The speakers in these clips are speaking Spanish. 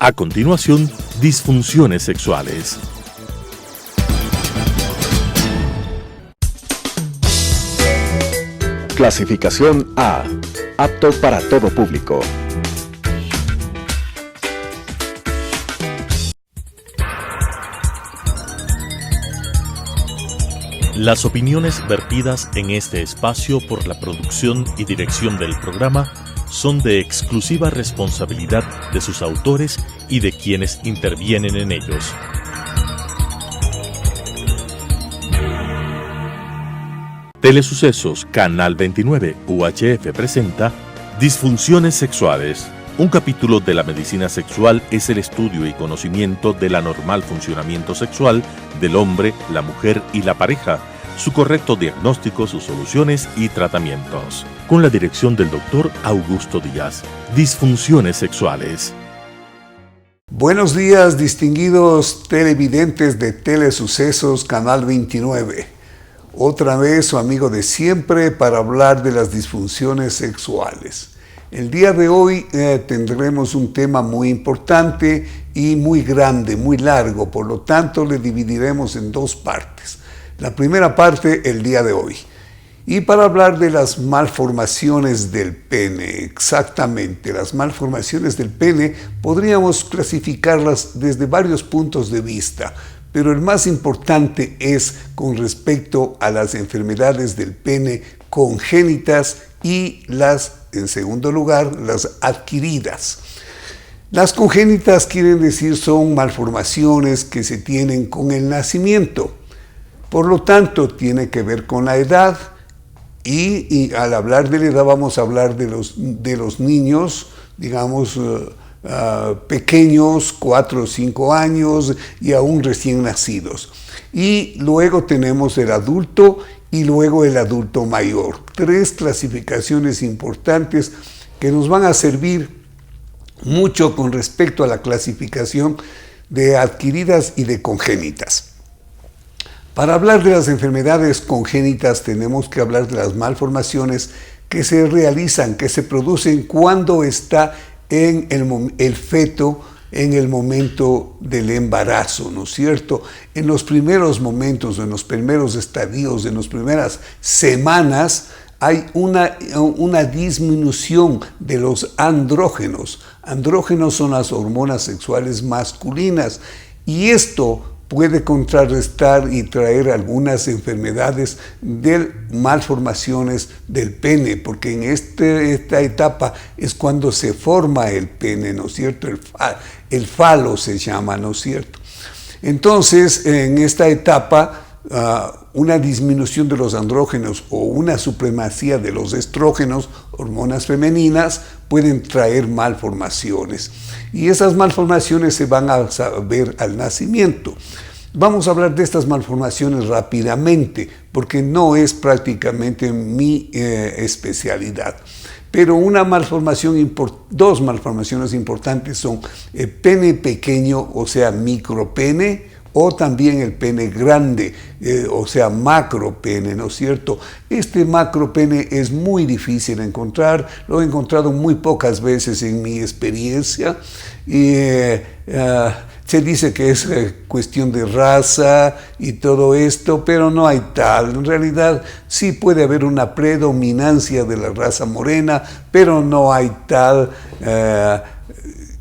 A continuación, disfunciones sexuales. Clasificación A. Apto para todo público. Las opiniones vertidas en este espacio por la producción y dirección del programa son de exclusiva responsabilidad de sus autores y de quienes intervienen en ellos. Telesucesos Canal 29 UHF presenta Disfunciones sexuales. Un capítulo de la medicina sexual es el estudio y conocimiento del anormal funcionamiento sexual del hombre, la mujer y la pareja, su correcto diagnóstico, sus soluciones y tratamientos. Con la dirección del Dr. Augusto Díaz. Disfunciones sexuales. Buenos días, distinguidos televidentes de Telesucesos Canal 29. Otra vez su amigo de siempre para hablar de las disfunciones sexuales. El día de hoy tendremos un tema muy importante y muy grande, muy largo, por lo tanto le dividiremos en dos partes. La primera parte el día de hoy. Y para hablar de las malformaciones del pene, exactamente, las malformaciones del pene podríamos clasificarlas desde varios puntos de vista, pero el más importante es con respecto a las enfermedades del pene congénitas y en segundo lugar, las adquiridas. Las congénitas quieren decir son malformaciones que se tienen con el nacimiento. Por lo tanto, tiene que ver con la edad y al hablar de la edad vamos a hablar de los niños, digamos, pequeños, 4 o 5 años y aún recién nacidos. Y luego tenemos el adulto y luego el adulto mayor. 3 clasificaciones importantes que nos van a servir mucho con respecto a la clasificación de adquiridas y de congénitas. Para hablar de las enfermedades congénitas tenemos que hablar de las malformaciones que se realizan, que se producen cuando está en el feto en el momento del embarazo, ¿no es cierto? En los primeros momentos, en los primeros estadios, en las primeras semanas, hay una disminución de los andrógenos. Andrógenos son las hormonas sexuales masculinas y esto puede contrarrestar y traer algunas enfermedades de malformaciones del pene, porque en esta etapa es cuando se forma el pene, ¿no es cierto? El falo se llama, ¿no es cierto? Entonces, en esta etapa, una disminución de los andrógenos o una supremacía de los estrógenos, hormonas femeninas, pueden traer malformaciones. Y esas malformaciones se van a ver al nacimiento. Vamos a hablar de estas malformaciones rápidamente, porque no es prácticamente mi especialidad. Pero dos malformaciones importantes son el pene pequeño, o sea, micropene, o también el pene grande, o sea, macropene, ¿no es cierto? Este macropene es muy difícil de encontrar, lo he encontrado muy pocas veces en mi experiencia, y se dice que es cuestión de raza y todo esto, pero no hay tal. En realidad sí puede haber una predominancia de la raza morena, pero no hay tal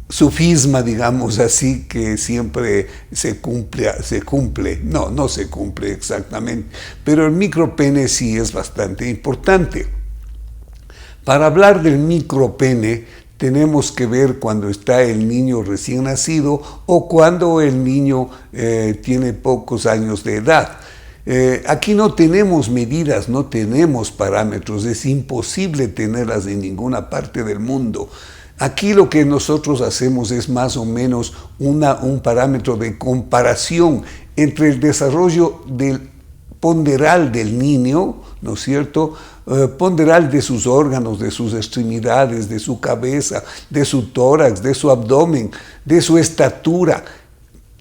sufisma, digamos así, que siempre se cumple. No se cumple exactamente, pero el micropene sí es bastante importante. Para hablar del micropene tenemos que ver cuando está el niño recién nacido o cuando el niño tiene pocos años de edad. Aquí no tenemos medidas, no tenemos parámetros, es imposible tenerlas en ninguna parte del mundo. Aquí lo que nosotros hacemos es más o menos un parámetro de comparación entre el desarrollo ponderal del niño, ¿no es cierto?, ponderal de sus órganos, de sus extremidades, de su cabeza, de su tórax, de su abdomen, de su estatura.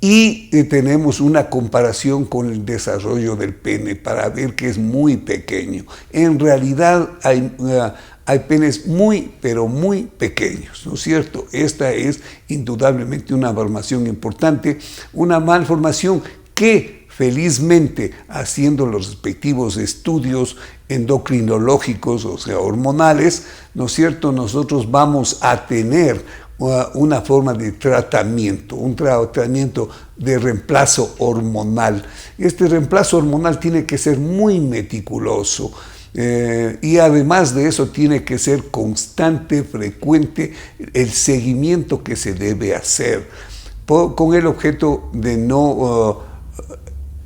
Y tenemos una comparación con el desarrollo del pene para ver que es muy pequeño. En realidad hay penes muy, pero muy pequeños, ¿no es cierto? Esta es indudablemente una malformación importante, una malformación que felizmente, haciendo los respectivos estudios endocrinológicos, o sea, hormonales, ¿no es cierto?, nosotros vamos a tener una forma de tratamiento, un tratamiento de reemplazo hormonal. Este reemplazo hormonal tiene que ser muy meticuloso y además de eso tiene que ser constante, frecuente el seguimiento que se debe hacer con el objeto de no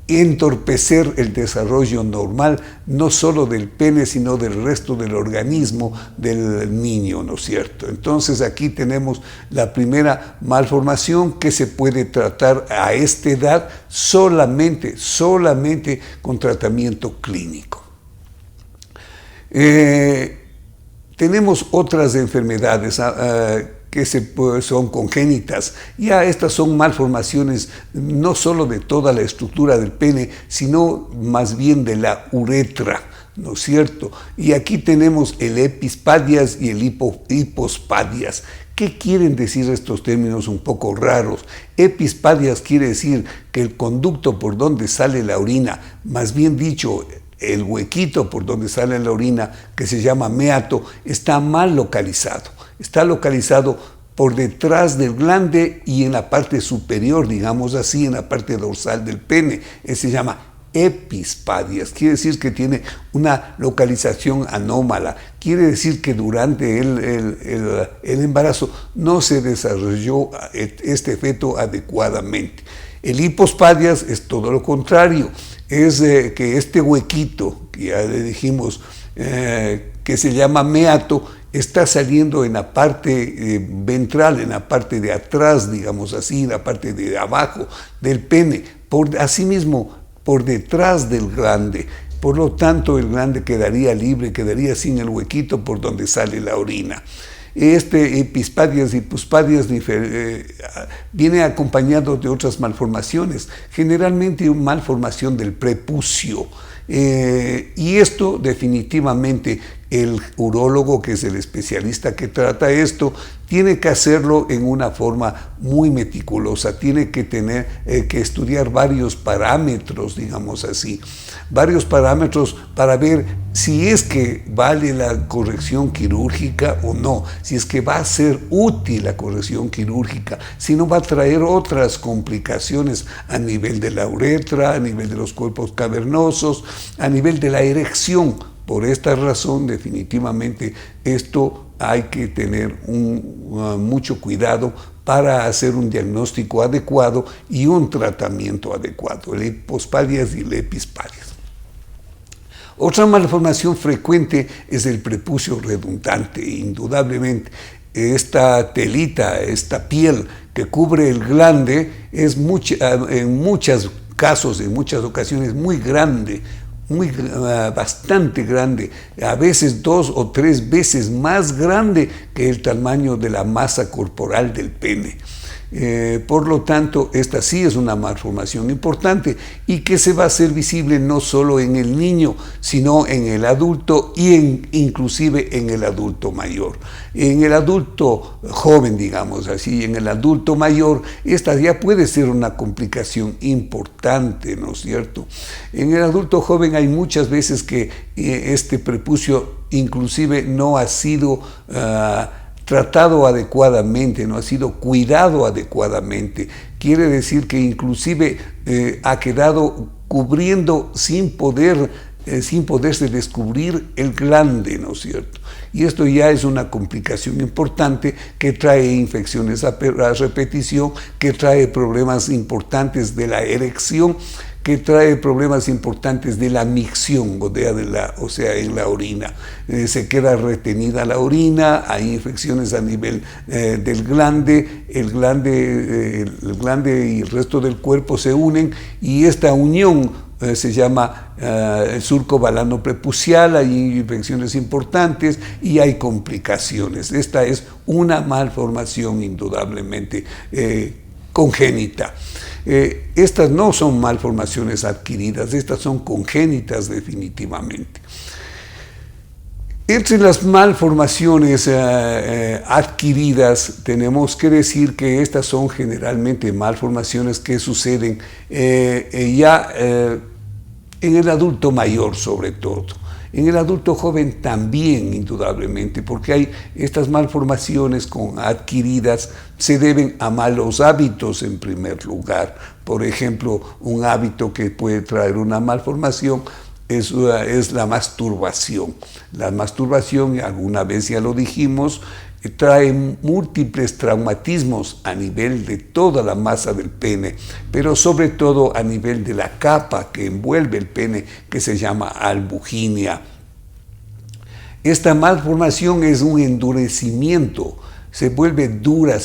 entorpecer el desarrollo normal, no solo del pene, sino del resto del organismo del niño, ¿no es cierto? Entonces aquí tenemos la primera malformación que se puede tratar a esta edad solamente con tratamiento clínico. Tenemos otras enfermedades que son congénitas. Ya estas son malformaciones no solo de toda la estructura del pene, sino más bien de la uretra, ¿no es cierto? Y aquí tenemos el epispadias y el hipospadias. ¿Qué quieren decir estos términos un poco raros? Epispadias quiere decir que el conducto por donde sale la orina, más bien dicho, el huequito por donde sale la orina, que se llama meato, está mal localizado. Está localizado por detrás del glande y en la parte superior, digamos así, en la parte dorsal del pene. Se llama epispadias. Quiere decir que tiene una localización anómala. Quiere decir que durante el embarazo no se desarrolló este feto adecuadamente. El hipospadias es todo lo contrario. Es que este huequito, que ya le dijimos, que se llama meato, está saliendo en la parte ventral, en la parte de atrás, digamos así, en la parte de abajo del pene, asimismo por detrás del glande. Por lo tanto, el glande quedaría libre, quedaría sin el huequito por donde sale la orina. Este epispadias y hipospadias viene acompañado de otras malformaciones, generalmente una malformación del prepucio. Y esto definitivamente el urólogo, que es el especialista que trata esto, tiene que hacerlo en una forma muy meticulosa, tiene que tener que estudiar varios parámetros, digamos así, varios parámetros para ver si es que vale la corrección quirúrgica o no, si es que va a ser útil la corrección quirúrgica, si no va a traer otras complicaciones a nivel de la uretra, a nivel de los cuerpos cavernosos, a nivel de la erección. Por esta razón, definitivamente, esto hay que tener mucho cuidado para hacer un diagnóstico adecuado y un tratamiento adecuado, el hipospadias y el epispadias. Otra malformación frecuente es el prepucio redundante, indudablemente. Esta telita, esta piel que cubre el glande es en muchos casos, en muchas ocasiones, muy grande, bastante grande, a veces 2 o 3 veces más grande que el tamaño de la masa corporal del pene. Por lo tanto, esta sí es una malformación importante y que se va a hacer visible no solo en el niño, sino en el adulto y inclusive en el adulto mayor. En el adulto joven, digamos así, en el adulto mayor, esta ya puede ser una complicación importante, ¿no es cierto? En el adulto joven hay muchas veces que este prepucio inclusive no ha sido tratado adecuadamente, no ha sido cuidado adecuadamente. Quiere decir que inclusive ha quedado cubriendo sin poderse descubrir el glande, ¿no es cierto? Y esto ya es una complicación importante que trae infecciones a repetición, que trae problemas importantes de la erección, que trae problemas importantes de la micción, o sea, en la orina. Se queda retenida la orina, hay infecciones a nivel del glande, el glande y el resto del cuerpo se unen y esta unión se llama el surco balano prepucial, hay infecciones importantes y hay complicaciones. Esta es una malformación indudablemente congénita. Estas no son malformaciones adquiridas, estas son congénitas definitivamente. Entre las malformaciones adquiridas, tenemos que decir que estas son generalmente malformaciones que suceden en el adulto mayor sobre todo. En el adulto joven también, indudablemente, porque hay estas malformaciones adquiridas se deben a malos hábitos en primer lugar. Por ejemplo, un hábito que puede traer una malformación es la masturbación. La masturbación, alguna vez ya lo dijimos, trae múltiples traumatismos a nivel de toda la masa del pene, pero sobre todo a nivel de la capa que envuelve el pene, que se llama albuginia. Esta malformación es un endurecimiento, se vuelve dura,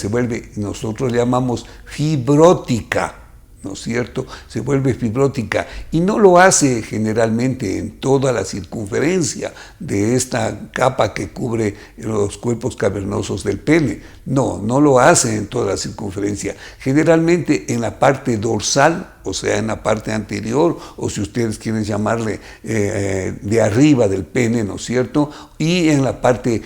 nosotros le llamamos fibrótica, ¿no es cierto? Se vuelve fibrótica y no lo hace generalmente en toda la circunferencia de esta capa que cubre los cuerpos cavernosos del pene. No lo hace en toda la circunferencia. Generalmente en la parte dorsal, o sea, en la parte anterior, o si ustedes quieren llamarle de arriba del pene, ¿no es cierto? Y en la parte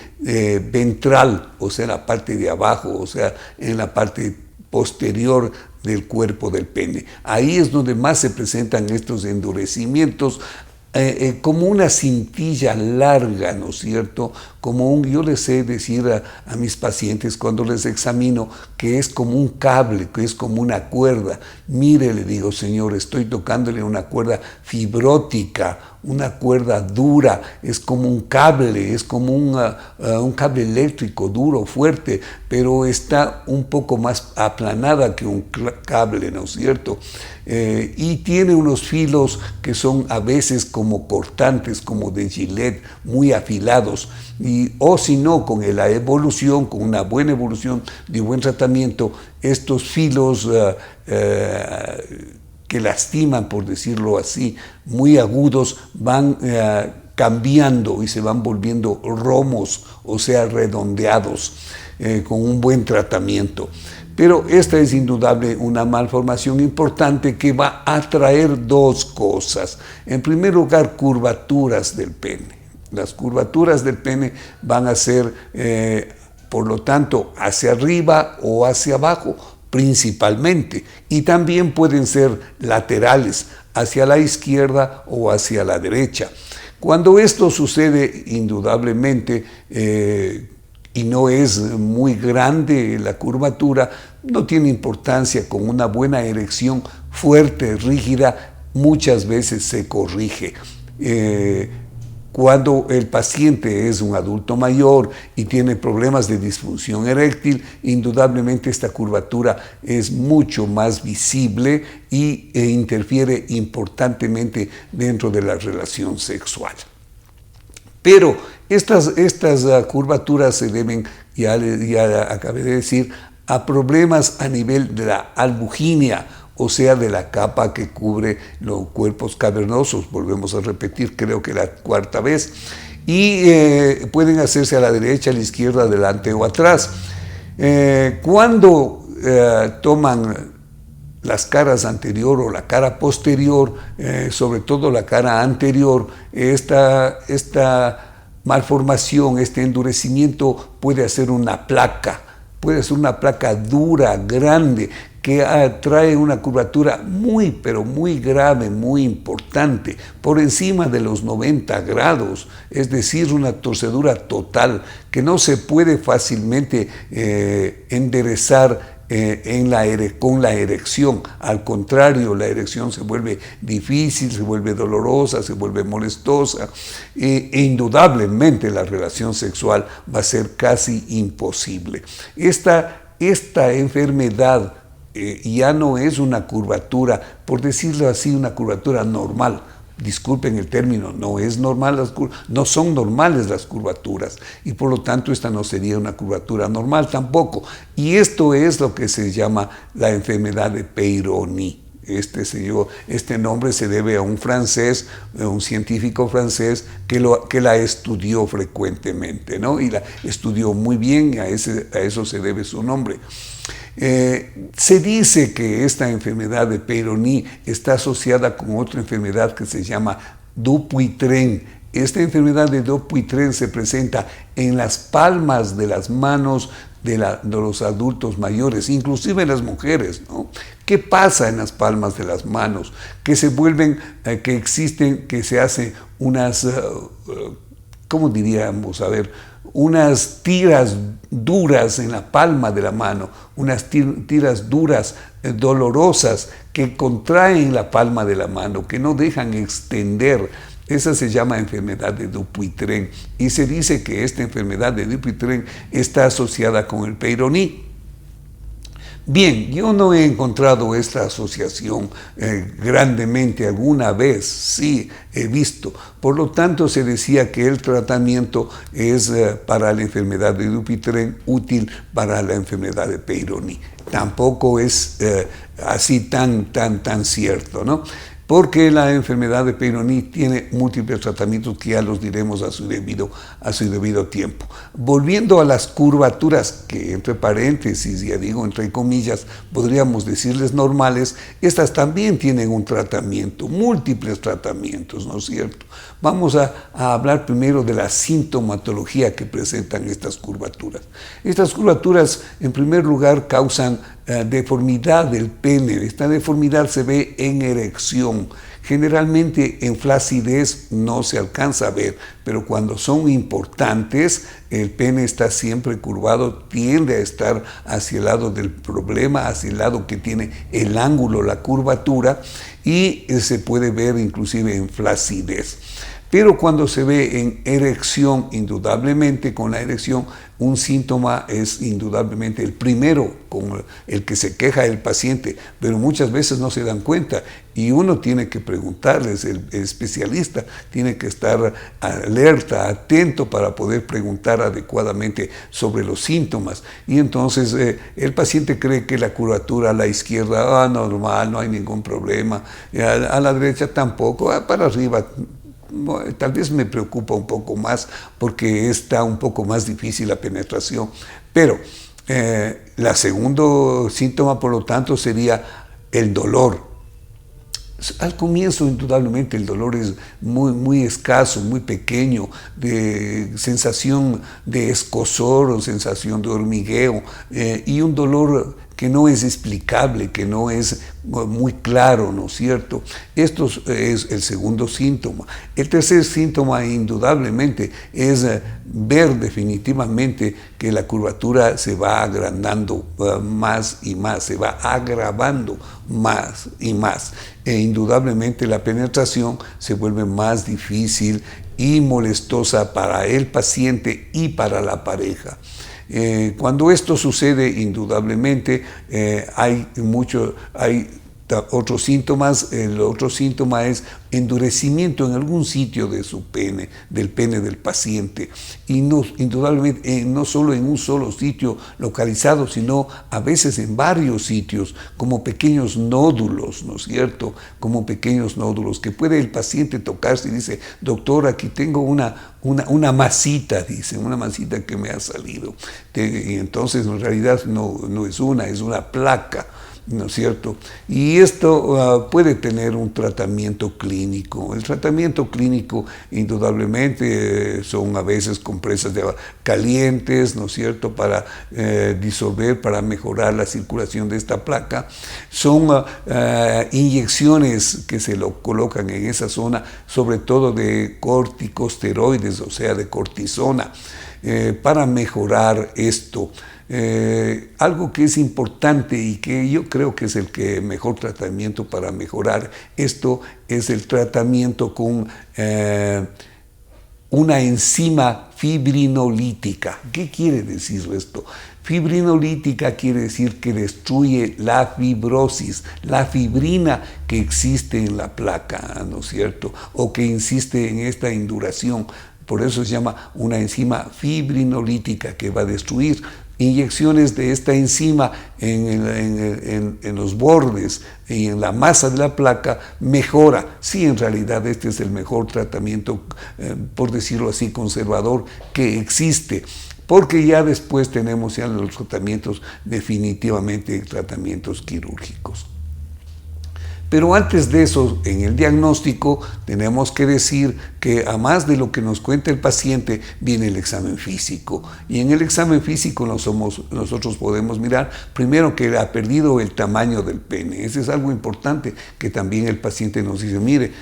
ventral, o sea, en la parte de abajo, o sea, en la parte posterior del cuerpo del pene. Ahí es donde más se presentan estos endurecimientos, como una cintilla larga, ¿no es cierto? Yo les sé decir a mis pacientes cuando les examino que es como un cable, que es como una cuerda. Mire, le digo, señor, estoy tocándole una cuerda fibrótica, una cuerda dura, es como un cable, es como un cable eléctrico duro, fuerte, pero está un poco más aplanada que un cable, ¿no es cierto? Y tiene unos filos que son a veces como cortantes, como de Gillette, muy afilados, o si no, con la evolución, con una buena evolución de buen tratamiento, estos filos que lastiman, por decirlo así, muy agudos, van cambiando y se van volviendo romos, o sea, redondeados, con un buen tratamiento. Pero esta es indudable una malformación importante que va a traer dos cosas. En primer lugar, curvaturas del pene. Las curvaturas del pene van a ser, por lo tanto, hacia arriba o hacia abajo, principalmente, y también pueden ser laterales, hacia la izquierda o hacia la derecha. Cuando esto sucede, indudablemente, y no es muy grande la curvatura, no tiene importancia, con una buena erección fuerte, rígida, muchas veces se corrige. Cuando el paciente es un adulto mayor y tiene problemas de disfunción eréctil, indudablemente esta curvatura es mucho más visible e interfiere importantemente dentro de la relación sexual. Pero estas curvaturas se deben, ya acabé de decir, a problemas a nivel de la albuginia, o sea, de la capa que cubre los cuerpos cavernosos. Volvemos a repetir, creo que la cuarta vez. Y pueden hacerse a la derecha, a la izquierda, adelante o atrás. Cuando toman las caras anterior o la cara posterior, sobre todo la cara anterior, esta malformación, este endurecimiento puede hacer una placa. Puede ser una placa dura, grande, que trae una curvatura muy, pero muy grave, muy importante, por encima de los 90 grados, es decir, una torcedura total que no se puede fácilmente enderezar con la erección. Al contrario, la erección se vuelve difícil, se vuelve dolorosa, se vuelve molestosa, e indudablemente la relación sexual va a ser casi imposible. Esta enfermedad ya no es una curvatura, por decirlo así, una curvatura normal. Disculpen el término, no son normales las curvaturas, y por lo tanto esta no sería una curvatura normal tampoco. Y esto es lo que se llama la enfermedad de Peyronie. Este nombre se debe a un francés, un científico francés que la estudió frecuentemente, ¿no? Y la estudió muy bien, a eso se debe su nombre. Se dice que esta enfermedad de Peyronie está asociada con otra enfermedad que se llama Dupuytren. Esta enfermedad de Dupuytren se presenta en las palmas de las manos de los adultos mayores, inclusive en las mujeres, ¿no? ¿Qué pasa en las palmas de las manos? Que se vuelven, que existen, que se hacen unas, ¿cómo diríamos? A ver, unas tiras duras en la palma de la mano, unas tiras duras, dolorosas, que contraen la palma de la mano, que no dejan extender. Esa se llama enfermedad de Dupuytren y se dice que esta enfermedad de Dupuytren está asociada con el Peyronie. Bien, yo no he encontrado esta asociación grandemente, alguna vez sí he visto. Por lo tanto, se decía que el tratamiento es para la enfermedad de Dupuytren útil para la enfermedad de Peyronie. Tampoco es así tan cierto, ¿no? Porque la enfermedad de Peyronie tiene múltiples tratamientos que ya los diremos a su debido tiempo. Volviendo a las curvaturas, que entre paréntesis, ya digo, entre comillas, podríamos decirles normales, estas también tienen un tratamiento, múltiples tratamientos, ¿no es cierto? Vamos a hablar primero de la sintomatología que presentan estas curvaturas. Estas curvaturas, en primer lugar, causan deformidad del pene. Esta deformidad se ve en erección. Generalmente en flacidez no se alcanza a ver, pero cuando son importantes, el pene está siempre curvado, tiende a estar hacia el lado del problema, hacia el lado que tiene el ángulo, la curvatura, y se puede ver inclusive en flacidez. Pero cuando se ve en erección, indudablemente con la erección, un síntoma es indudablemente el primero con el que se queja el paciente, pero muchas veces no se dan cuenta y uno tiene que preguntarles, el especialista tiene que estar alerta, atento para poder preguntar adecuadamente sobre los síntomas. Y entonces el paciente cree que la curvatura a la izquierda, normal, no hay ningún problema, a la derecha tampoco, para arriba. Tal vez me preocupa un poco más porque está un poco más difícil la penetración, pero el segundo síntoma, por lo tanto, sería el dolor. Al comienzo, indudablemente, el dolor es muy escaso, muy pequeño, de sensación de escozor o sensación de hormigueo, y un dolor que no es explicable, que no es muy claro, ¿no es cierto? Esto es el segundo síntoma. El tercer síntoma, indudablemente, es ver definitivamente que la curvatura se va agrandando más y más, se va agravando más y más. E indudablemente la penetración se vuelve más difícil y molestosa para el paciente y para la pareja. Cuando esto sucede, indudablemente hay otros síntomas. El otro síntoma es endurecimiento en algún sitio de su pene, del pene del paciente, y no, indudablemente no solo en un solo sitio localizado, sino a veces en varios sitios, como pequeños nódulos, ¿no es cierto? Como pequeños nódulos que puede el paciente tocarse y dice: doctor, aquí tengo una masita, dice, una masita que me ha salido. Y entonces en realidad no es una placa, ¿no es cierto? Y esto puede tener un tratamiento clínico. El tratamiento clínico, indudablemente, son a veces compresas calientes, ¿no es cierto?, para disolver, para mejorar la circulación de esta placa. Son inyecciones que se lo colocan en esa zona, sobre todo de corticosteroides, o sea, de cortisona, para mejorar esto. Algo que es importante y que yo creo que es el mejor tratamiento para mejorar esto es el tratamiento con una enzima fibrinolítica. ¿Qué quiere decir esto? Fibrinolítica quiere decir que destruye la fibrosis, la fibrina que existe en la placa, ¿no es cierto? O que insiste en esta induración. Por eso se llama una enzima fibrinolítica que va a destruir. Inyecciones de esta enzima en los bordes y en la masa de la placa mejora. Sí, en realidad este es el mejor tratamiento, por decirlo así, conservador que existe, porque ya después tenemos ya los tratamientos, definitivamente tratamientos quirúrgicos. Pero antes de eso, en el diagnóstico, tenemos que decir que a más de lo que nos cuenta el paciente, viene el examen físico. Y en el examen físico nosotros podemos mirar primero que ha perdido el tamaño del pene. Ese es algo importante que también el paciente nos dice, mire,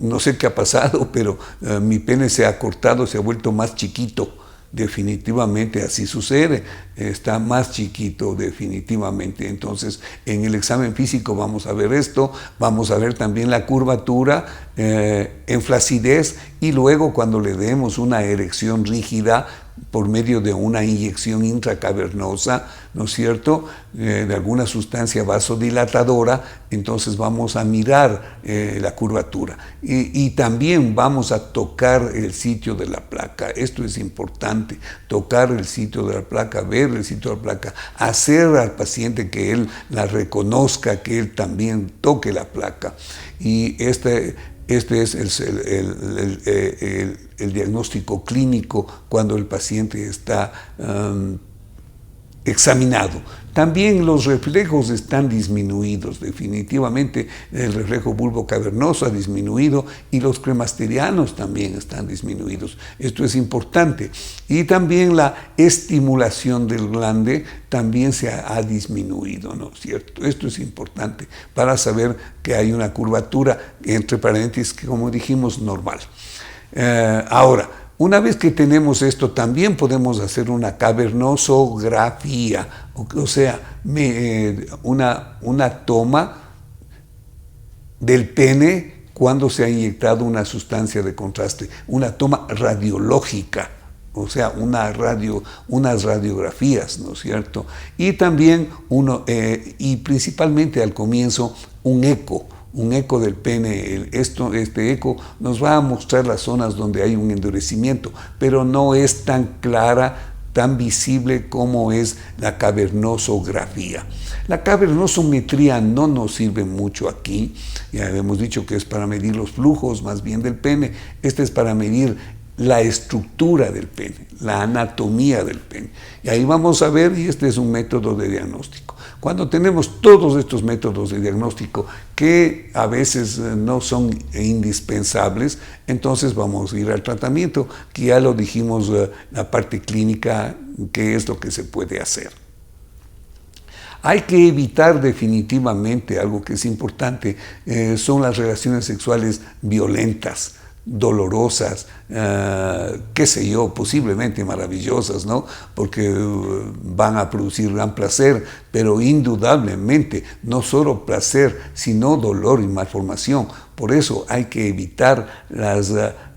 no sé qué ha pasado, pero mi pene se ha cortado, se ha vuelto más chiquito. Definitivamente así sucede, está más chiquito definitivamente. Entonces en el examen físico vamos a ver esto, vamos a ver también la curvatura en flacidez, y luego cuando le demos una erección rígida por medio de una inyección intracavernosa, ¿no es cierto?, de alguna sustancia vasodilatadora, entonces vamos a mirar la curvatura y también vamos a tocar el sitio de la placa. Esto es importante, tocar el sitio de la placa, ver el sitio de la placa, hacer al paciente que él la reconozca, que él también toque la placa. Y este es el diagnóstico clínico cuando el paciente está examinado. También los reflejos están disminuidos, definitivamente el reflejo bulbocavernoso ha disminuido y los cremasterianos también están disminuidos. Esto es importante. Y también la estimulación del glande también se ha disminuido, ¿no es cierto? Esto es importante para saber que hay una curvatura, entre paréntesis, que como dijimos, normal. Ahora, una vez que tenemos esto, también podemos hacer una cavernosografía, o sea, una toma del pene cuando se ha inyectado una sustancia de contraste, una toma radiológica, o sea, unas radiografías, ¿no es cierto? Y también y principalmente al comienzo, un eco del pene. Este eco nos va a mostrar las zonas donde hay un endurecimiento, pero no es tan clara, tan visible como es la cavernosografía. La cavernosometría no nos sirve mucho aquí, ya hemos dicho que es para medir los flujos más bien del pene. Este es para medir la estructura del pene, la anatomía del pene. Y ahí vamos a ver, y este es un método de diagnóstico. Cuando tenemos todos estos métodos de diagnóstico que a veces no son indispensables, entonces vamos a ir al tratamiento, que ya lo dijimos, la parte clínica, qué es lo que se puede hacer. Hay que evitar definitivamente, algo que es importante, son las relaciones sexuales violentas, dolorosas, qué sé yo, posiblemente maravillosas, ¿no? Porque van a producir gran placer, pero indudablemente no solo placer, sino dolor y malformación. Por eso hay que evitar las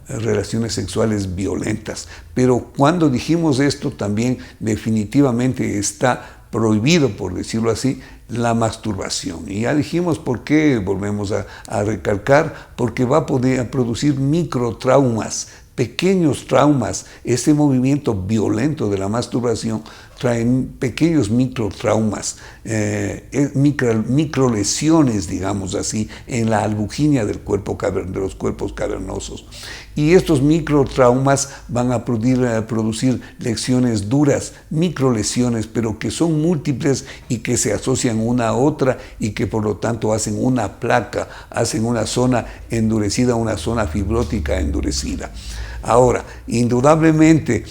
relaciones sexuales violentas. Pero cuando dijimos esto, también definitivamente está prohibido, por decirlo así, la masturbación. Y ya dijimos por qué, volvemos a recalcar, porque va a poder producir microtraumas, pequeños traumas. Este movimiento violento de la masturbación trae pequeños microtraumas, microlesiones, digamos así, en la albuginia del cuerpo de los cuerpos cavernosos. Y estos microtraumas van a producir lesiones duras, microlesiones, pero que son múltiples y que se asocian una a otra y que por lo tanto hacen una placa, hacen una zona endurecida, una zona fibrótica endurecida. Ahora, indudablemente,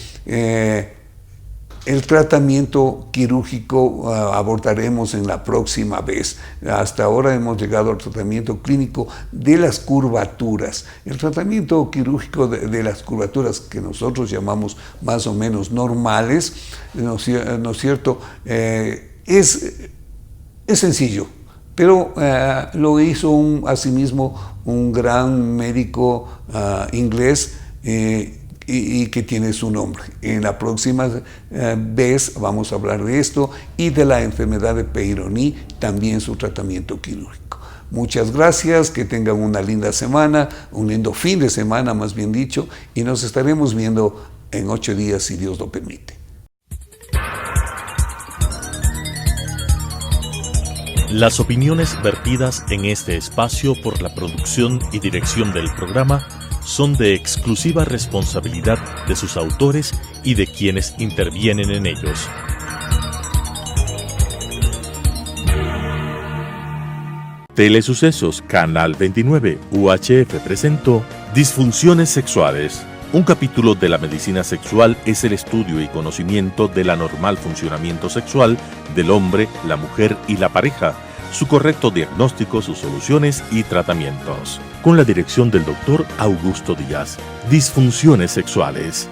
el tratamiento quirúrgico abordaremos en la próxima vez. Hasta ahora hemos llegado al tratamiento clínico de las curvaturas. El tratamiento quirúrgico de las curvaturas, que nosotros llamamos más o menos normales, ¿no es cierto?, es sencillo, pero lo hizo asimismo un gran médico inglés, y que tiene su nombre. En la próxima vez vamos a hablar de esto y de la enfermedad de Peyronie, también su tratamiento quirúrgico. Muchas gracias, que tengan una linda semana, un lindo fin de semana más bien dicho, y nos estaremos viendo en 8 días si Dios lo permite. Las opiniones vertidas en este espacio por la producción y dirección del programa son de exclusiva responsabilidad de sus autores y de quienes intervienen en ellos. Telesucesos Canal 29 UHF presentó Disfunciones sexuales. Un capítulo de la medicina sexual es el estudio y conocimiento del anormal funcionamiento sexual del hombre, la mujer y la pareja, su correcto diagnóstico, sus soluciones y tratamientos. Con la dirección del Dr. Augusto Díaz. Disfunciones sexuales.